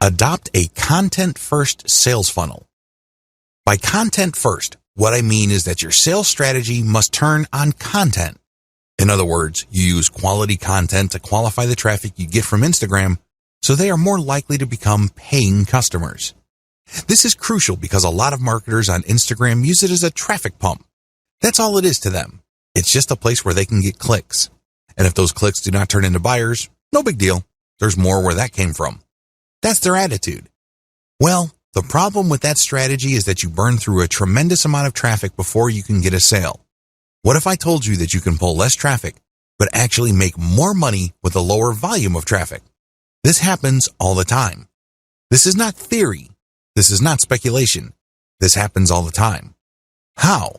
Adopt a content-first sales funnel. By content first, what I mean is that your sales strategy must turn on content. In other words, you use quality content to qualify the traffic you get from Instagram, so they are more likely to become paying customers. This is crucial because a lot of marketers on Instagram use it as a traffic pump. That's all it is to them. It's just a place where they can get clicks. And if those clicks do not turn into buyers, no big deal. There's more where that came from. That's their attitude. Well, the problem with that strategy is that you burn through a tremendous amount of traffic before you can get a sale. What if I told you that you can pull less traffic, but actually make more money with a lower volume of traffic? This happens all the time. This is not theory. This is not speculation. This happens all the time. How?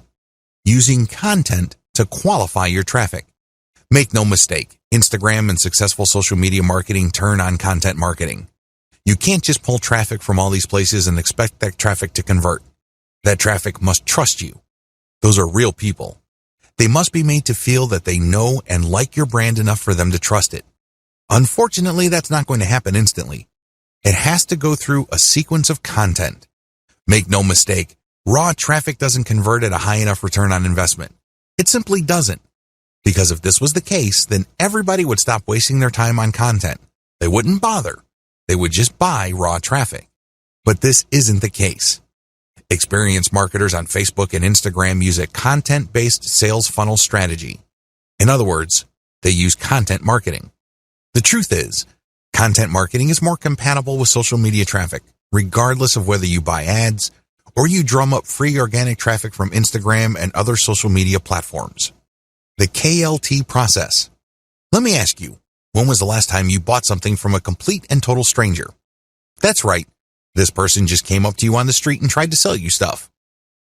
Using content to qualify your traffic. Make no mistake, Instagram and successful social media marketing turn on content marketing. You can't just pull traffic from all these places and expect that traffic to convert. That traffic must trust you. Those are real people. They must be made to feel that they know and like your brand enough for them to trust it. Unfortunately, that's not going to happen instantly. It has to go through a sequence of content. Make no mistake, raw traffic doesn't convert at a high enough return on investment. It simply doesn't. Because if this was the case, then everybody would stop wasting their time on content. They wouldn't bother. They would just buy raw traffic. But this isn't the case. Experienced marketers on Facebook and Instagram use a content-based sales funnel strategy. In other words, they use content marketing. The truth is, content marketing is more compatible with social media traffic, regardless of whether you buy ads or you drum up free organic traffic from Instagram and other social media platforms. The KLT process. Let me ask you, when was the last time you bought something from a complete and total stranger? That's right. This person just came up to you on the street and tried to sell you stuff.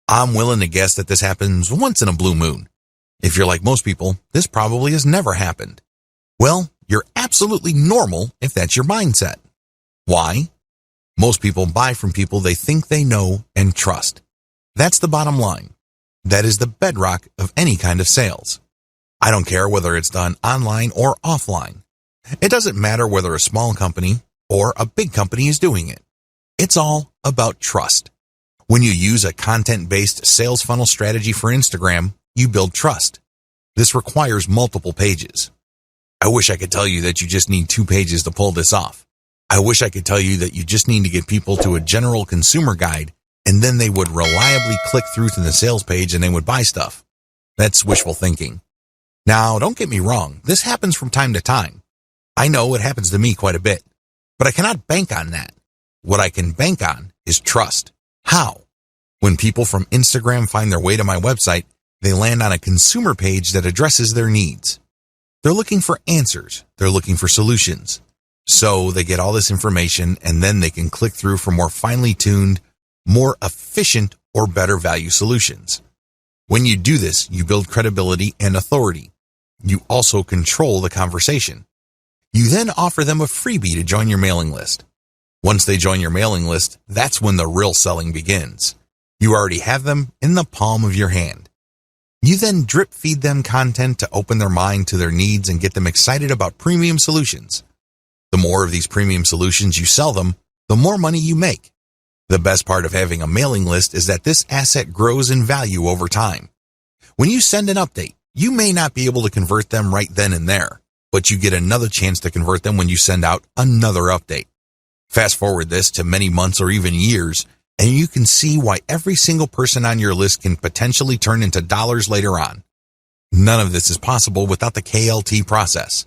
I'm willing to guess that this happens once in a blue moon. If you're like most people, this probably has never happened. Well, you're absolutely normal if that's your mindset. Why? Most people buy from people they think they know and trust. That's the bottom line. That is the bedrock of any kind of sales. I don't care whether it's done online or offline. It doesn't matter whether a small company or a big company is doing it. It's all about trust. When you use a content-based sales funnel strategy for Instagram, you build trust. This requires multiple pages. I wish I could tell you that you just need 2 pages to pull this off. I wish I could tell you that you just need to get people to a general consumer guide and then they would reliably click through to the sales page and they would buy stuff. That's wishful thinking. Now, don't get me wrong, this happens from time to time. I know it happens to me quite a bit, but I cannot bank on that. What I can bank on is trust. How? When people from Instagram find their way to my website, they land on a consumer page that addresses their needs. They're looking for answers. They're looking for solutions. So they get all this information and then they can click through for more finely tuned, more efficient, or better value solutions. When you do this, you build credibility and authority. You also control the conversation. You then offer them a freebie to join your mailing list. Once they join your mailing list, that's when the real selling begins. You already have them in the palm of your hand. You then drip feed them content to open their mind to their needs and get them excited about premium solutions. The more of these premium solutions you sell them, the more money you make. The best part of having a mailing list is that this asset grows in value over time. When you send an update, you may not be able to convert them right then and there, but you get another chance to convert them when you send out another update. Fast forward this to many months or even years, and you can see why every single person on your list can potentially turn into dollars later on. None of this is possible without the KLT process.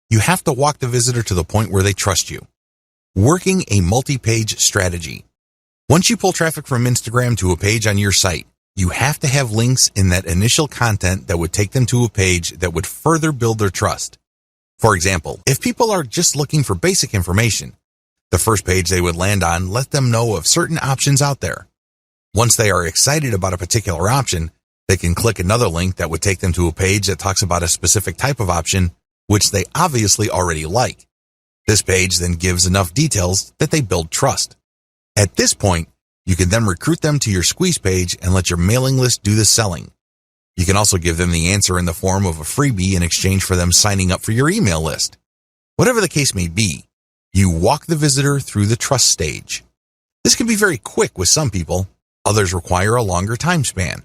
You have to walk the visitor to the point where they trust you. Working a multi-page strategy. Once you pull traffic from Instagram to a page on your site, you have to have links in that initial content that would take them to a page that would further build their trust. For example, if people are just looking for basic information, the first page they would land on let them know of certain options out there. Once they are excited about a particular option, they can click another link that would take them to a page that talks about a specific type of option, which they obviously already like. This page then gives enough details that they build trust. At this point, you can then recruit them to your squeeze page and let your mailing list do the selling. You can also give them the answer in the form of a freebie in exchange for them signing up for your email list. Whatever the case may be, You walk the visitor through the trust stage. This can be very quick with some people. Others require a longer time span.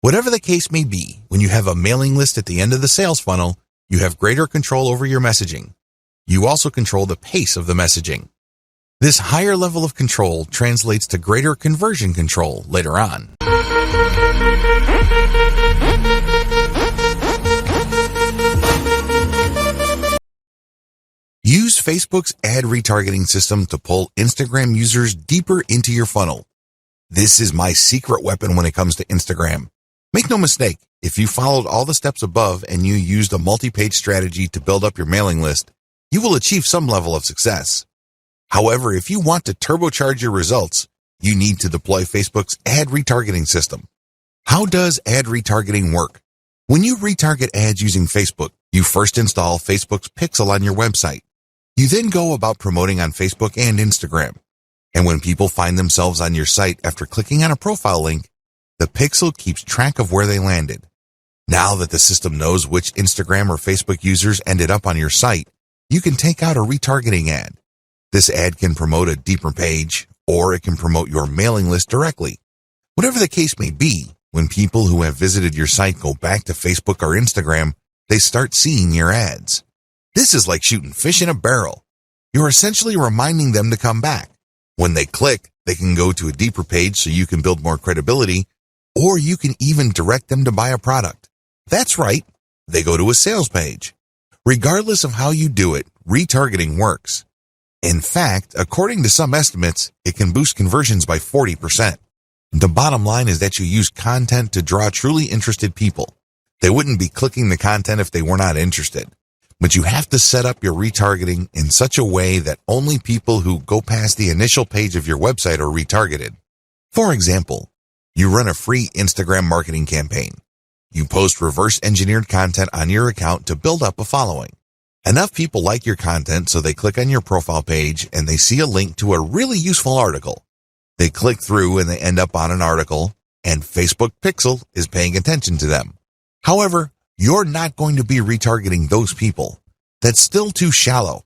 Whatever the case may be, when you have a mailing list at the end of the sales funnel, you have greater control over your messaging. You also control the pace of the messaging. This higher level of control translates to greater conversion control later on. Use Facebook's ad retargeting system to pull Instagram users deeper into your funnel. This is my secret weapon when it comes to Instagram. Make no mistake, if you followed all the steps above and you used a multi-page strategy to build up your mailing list, you will achieve some level of success. However, if you want to turbocharge your results, you need to deploy Facebook's ad retargeting system. How does ad retargeting work? When you retarget ads using Facebook, you first install Facebook's pixel on your website. You then go about promoting on Facebook and Instagram. And when people find themselves on your site after clicking on a profile link, the pixel keeps track of where they landed. Now that the system knows which Instagram or Facebook users ended up on your site, you can take out a retargeting ad. This ad can promote a deeper page, or it can promote your mailing list directly. Whatever the case may be, when people who have visited your site go back to Facebook or Instagram, they start seeing your ads. This is like shooting fish in a barrel. You're essentially reminding them to come back. When they click, they can go to a deeper page so you can build more credibility, or you can even direct them to buy a product. That's right, they go to a sales page. Regardless of how you do it, retargeting works. In fact, according to some estimates, it can boost conversions by 40%. The bottom line is that you use content to draw truly interested people. They wouldn't be clicking the content if they were not interested. But you have to set up your retargeting in such a way that only people who go past the initial page of your website are retargeted. For example, you run a free Instagram marketing campaign. You post reverse-engineered content on your account to build up a following. Enough people like your content so they click on your profile page and they see a link to a really useful article. They click through and they end up on an article, and Facebook Pixel is paying attention to them. However, you're not going to be retargeting those people. That's still too shallow.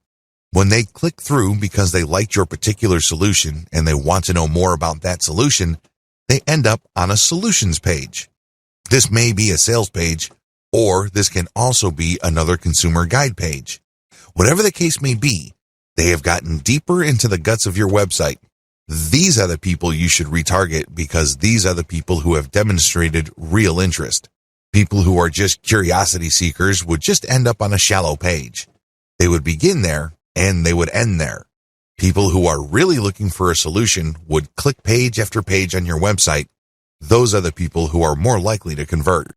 When they click through because they liked your particular solution and they want to know more about that solution, they end up on a solutions page. This may be a sales page, or this can also be another consumer guide page. Whatever the case may be, they have gotten deeper into the guts of your website. These are the people you should retarget because these are the people who have demonstrated real interest. People who are just curiosity seekers would just end up on a shallow page. They would begin there and they would end there. People who are really looking for a solution would click page after page on your website. Those are the people who are more likely to convert.